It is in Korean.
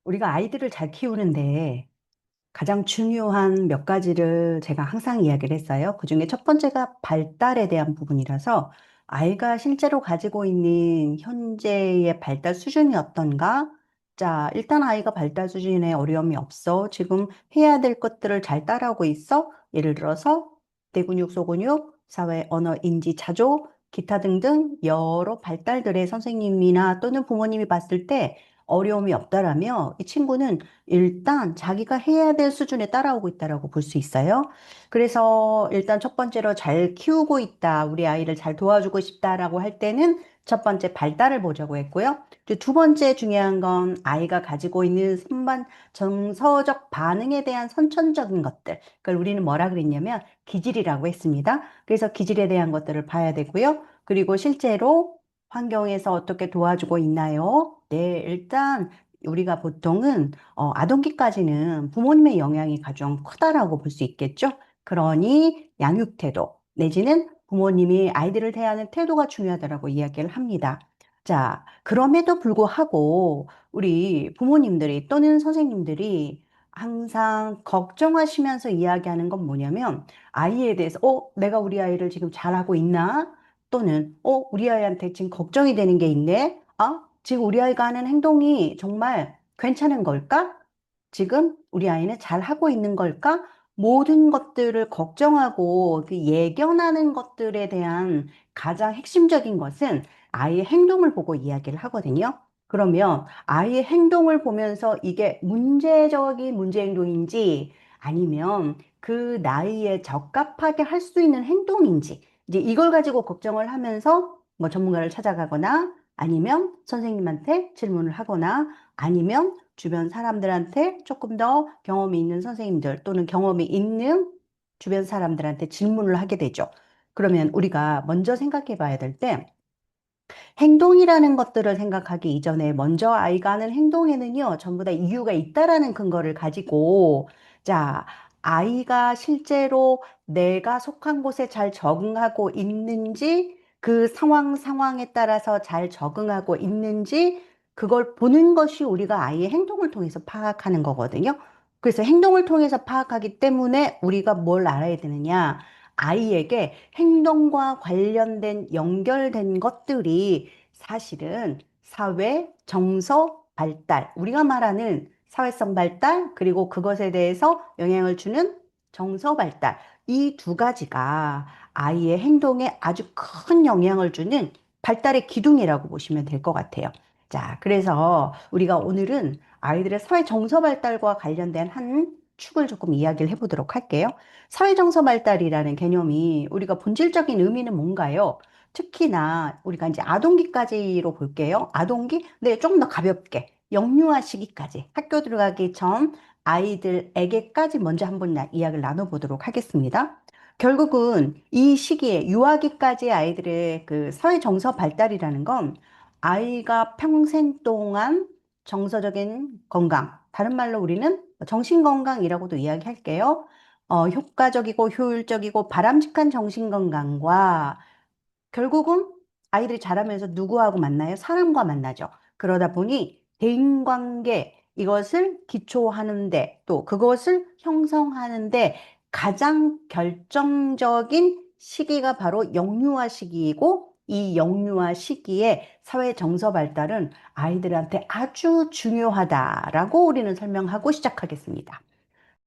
우리가 아이들을 잘 키우는데 가장 중요한 몇 가지를 제가 항상 이야기를 했어요. 그중에 첫 번째가 발달에 대한 부분이라서 아이가 실제로 가지고 있는 현재의 발달 수준이 어떤가? 자, 일단 아이가 발달 수준에 어려움이 없어. 지금 해야 될 것들을 잘 따라오고 있어. 예를 들어서 대근육, 소근육, 사회, 언어, 인지, 자조, 기타 등등 여러 발달들의 선생님이나 또는 부모님이 봤을 때 어려움이 없다라며 이 친구는 일단 자기가 해야 될 수준에 따라오고 있다라고 볼 수 있어요. 그래서 일단 첫 번째로 잘 키우고 있다, 우리 아이를 잘 도와주고 싶다라고 할 때는 첫 번째 발달을 보자고 했고요. 이제 두 번째 중요한 건 아이가 가지고 있는 선반 정서적 반응에 대한 선천적인 것들. 그걸 우리는 뭐라 그랬냐면 기질이라고 했습니다. 그래서 기질에 대한 것들을 봐야 되고요. 그리고 실제로 환경에서 어떻게 도와주고 있나요? 네, 일단 우리가 보통은 아동기까지는 부모님의 영향이 가장 크다라고 볼 수 있겠죠. 그러니 양육 태도 내지는 부모님이 아이들을 대하는 태도가 중요하다라고 이야기를 합니다. 자, 그럼에도 불구하고 우리 부모님들이 또는 선생님들이 항상 걱정하시면서 이야기하는 건 뭐냐면 아이에 대해서 내가 우리 아이를 지금 잘하고 있나? 또는 우리 아이한테 지금 걱정이 되는 게 있네. 지금 우리 아이가 하는 행동이 정말 괜찮은 걸까? 지금 우리 아이는 잘 하고 있는 걸까? 모든 것들을 걱정하고 그 예견하는 것들에 대한 가장 핵심적인 것은 아이의 행동을 보고 이야기를 하거든요. 그러면 아이의 행동을 보면서 이게 문제적인 문제 행동인지 아니면 그 나이에 적합하게 할 수 있는 행동인지 이제 이걸 가지고 걱정을 하면서 뭐 전문가를 찾아가거나 아니면 선생님한테 질문을 하거나 아니면 주변 사람들한테 조금 더 경험이 있는 선생님들 또는 경험이 있는 주변 사람들한테 질문을 하게 되죠. 그러면 우리가 먼저 생각해 봐야 될 때 행동이라는 것들을 생각하기 이전에 먼저 아이가 하는 행동에는요, 전부 다 이유가 있다라는 근거를 가지고, 자, 아이가 실제로 내가 속한 곳에 잘 적응하고 있는지, 그 상황에 따라서 잘 적응하고 있는지, 그걸 보는 것이 우리가 아이의 행동을 통해서 파악하는 거거든요. 그래서 행동을 통해서 파악하기 때문에 우리가 뭘 알아야 되느냐? 아이에게 행동과 관련된 연결된 것들이 사실은 사회, 정서, 발달, 우리가 말하는 사회성 발달, 그리고 그것에 대해서 영향을 주는 정서 발달, 이 두 가지가 아이의 행동에 아주 큰 영향을 주는 발달의 기둥이라고 보시면 될 것 같아요. 자, 그래서 우리가 오늘은 아이들의 사회 정서 발달과 관련된 한 축을 조금 이야기를 해보도록 할게요. 사회정서 발달이라는 개념이 우리가 본질적인 의미는 뭔가요? 특히나 우리가 이제 아동기까지로 볼게요. 아동기? 네, 조금 더 가볍게. 영유아 시기까지. 학교 들어가기 전 아이들에게까지 먼저 한번 이야기를 나눠보도록 하겠습니다. 결국은 이 시기에 유아기까지 아이들의 그 사회정서 발달이라는 건 아이가 평생 동안 정서적인 건강, 다른 말로 우리는 정신건강이라고도 이야기할게요. 효과적이고 효율적이고 바람직한 정신건강과 결국은 아이들이 자라면서 누구하고 만나요? 사람과 만나죠. 그러다 보니 대인관계 이것을 기초하는데 또 그것을 형성하는데 가장 결정적인 시기가 바로 영유아 시기이고 이 영유아 시기에 사회 정서 발달은 아이들한테 아주 중요하다라고 우리는 설명하고 시작하겠습니다.